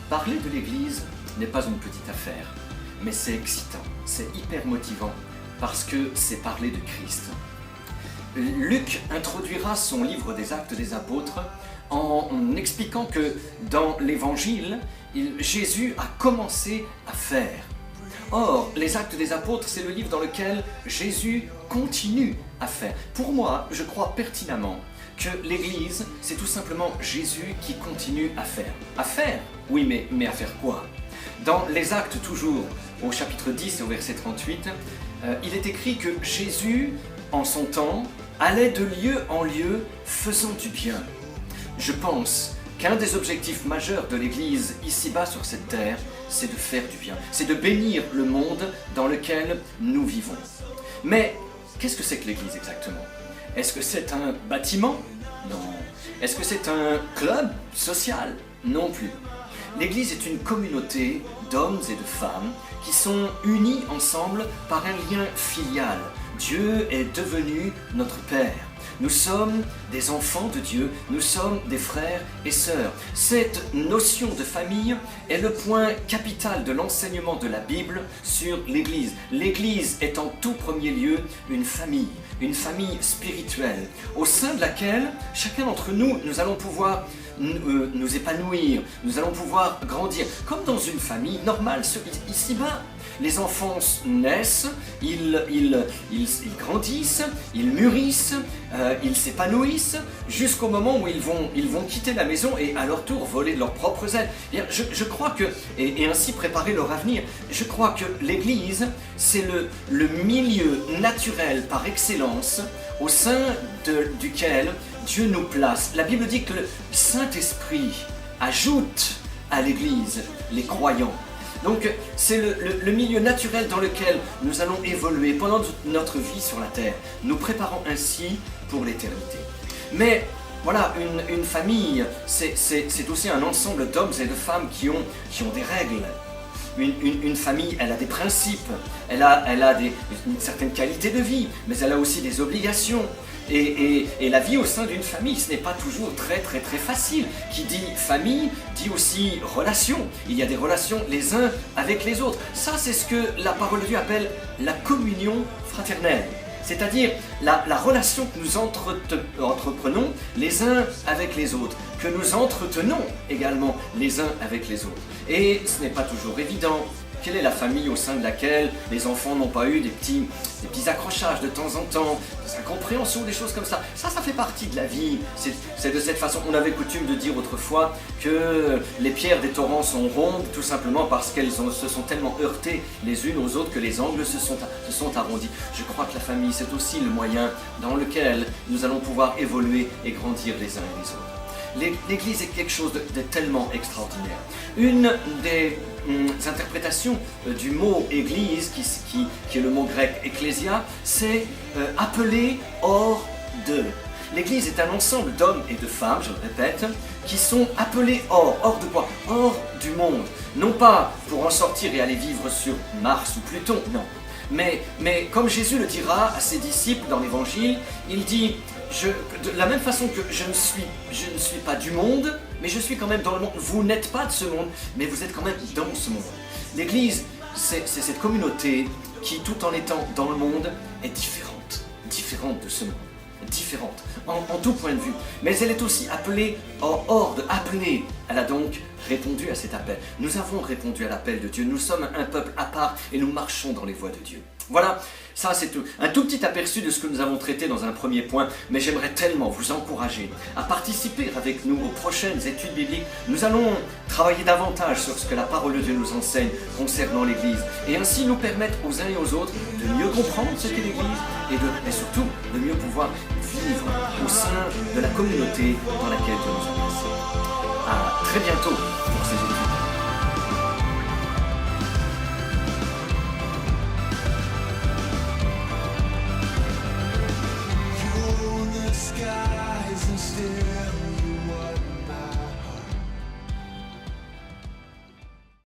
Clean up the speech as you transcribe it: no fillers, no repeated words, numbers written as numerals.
Parler de l'Église n'est pas une petite affaire, mais c'est excitant, c'est hyper motivant, parce que c'est parler de Christ. Luc introduira son livre des Actes des Apôtres en expliquant que dans l'Évangile, Jésus a commencé à faire. Or, les Actes des Apôtres, c'est le livre dans lequel Jésus continue à faire. Pour moi, je crois pertinemment que l'Église, c'est tout simplement Jésus qui continue à faire. À faire? Oui, mais à faire quoi? Dans les Actes, toujours, au chapitre 10 et au verset 38, il est écrit que Jésus, en son temps, allait de lieu en lieu faisant du bien. Je pense qu'un des objectifs majeurs de l'Église ici-bas sur cette terre, c'est de faire du bien, c'est de bénir le monde dans lequel nous vivons. Mais qu'est-ce que c'est que l'Église exactement? Est-ce que c'est un bâtiment? Non. Est-ce que c'est un club social? Non plus. L'Église est une communauté d'hommes et de femmes qui sont unis ensemble par un lien filial. Dieu est devenu notre Père. Nous sommes des enfants de Dieu, nous sommes des frères et sœurs. Cette notion de famille est le point capital de l'enseignement de la Bible sur l'Église. L'Église est en tout premier lieu une famille spirituelle, au sein de laquelle chacun d'entre nous, nous allons pouvoir nous épanouir, nous allons pouvoir grandir, comme dans une famille normale ici-bas. Les enfants naissent, ils grandissent, ils mûrissent, ils s'épanouissent, jusqu'au moment où ils vont quitter la maison et à leur tour voler de leurs propres ailes. Je crois que, et ainsi préparer leur avenir, je crois que l'Église, c'est le milieu naturel par excellence au sein duquel Dieu nous place. La Bible dit que le Saint-Esprit ajoute à l'Église les croyants. Donc c'est le milieu naturel dans lequel nous allons évoluer pendant notre vie sur la terre, nous préparant ainsi pour l'éternité. Mais voilà, une famille, c'est aussi un ensemble d'hommes et de femmes qui ont des règles. Une famille, elle a des principes, elle a une certaine qualité de vie, mais elle a aussi des obligations. Et la vie au sein d'une famille, ce n'est pas toujours très facile. Qui dit famille, dit aussi relation. Il y a des relations les uns avec les autres. Ça, c'est ce que la parole de Dieu appelle la communion fraternelle. C'est-à-dire la relation que nous entreprenons les uns avec les autres, que nous entretenons également les uns avec les autres. Et ce n'est pas toujours évident. Quelle est la famille au sein de laquelle les enfants n'ont pas eu des petits accrochages de temps en temps, des incompréhensions, des choses comme ça? Ça fait partie de la vie. C'est de cette façon. On avait coutume de dire autrefois que les pierres des torrents sont rondes, tout simplement parce qu'elles se sont tellement heurtées les unes aux autres que les angles se sont arrondis. Je crois que la famille, c'est aussi le moyen dans lequel nous allons pouvoir évoluer et grandir les uns et les autres. L'Église est quelque chose de tellement extraordinaire. Une des interprétations du mot Église, qui est le mot grec ecclésia, c'est appelé hors de. L'Église est un ensemble d'hommes et de femmes, je le répète, qui sont appelés hors. Hors de quoi? Hors du monde. Non pas pour en sortir et aller vivre sur Mars ou Pluton, non. Mais comme Jésus le dira à ses disciples dans l'Évangile, il dit, de la même façon que je ne suis pas du monde, mais je suis quand même dans le monde. Vous n'êtes pas de ce monde, mais vous êtes quand même dans ce monde. L'Église, c'est cette communauté qui, tout en étant dans le monde, est différente de ce monde. Différente, en tout point de vue. Mais elle est aussi appelée appelée. Elle a donc répondu à cet appel. Nous avons répondu à l'appel de Dieu. Nous sommes un peuple à part et nous marchons dans les voies de Dieu. Voilà, ça c'est un tout petit aperçu de ce que nous avons traité dans un premier point, mais j'aimerais tellement vous encourager à participer avec nous aux prochaines études bibliques. Nous allons travailler davantage sur ce que la parole de Dieu nous enseigne concernant l'Église, et ainsi nous permettre aux uns et aux autres de mieux comprendre ce qu'est l'Église, et surtout de mieux pouvoir vivre au sein de la communauté dans laquelle Dieu nous a placés. À très bientôt.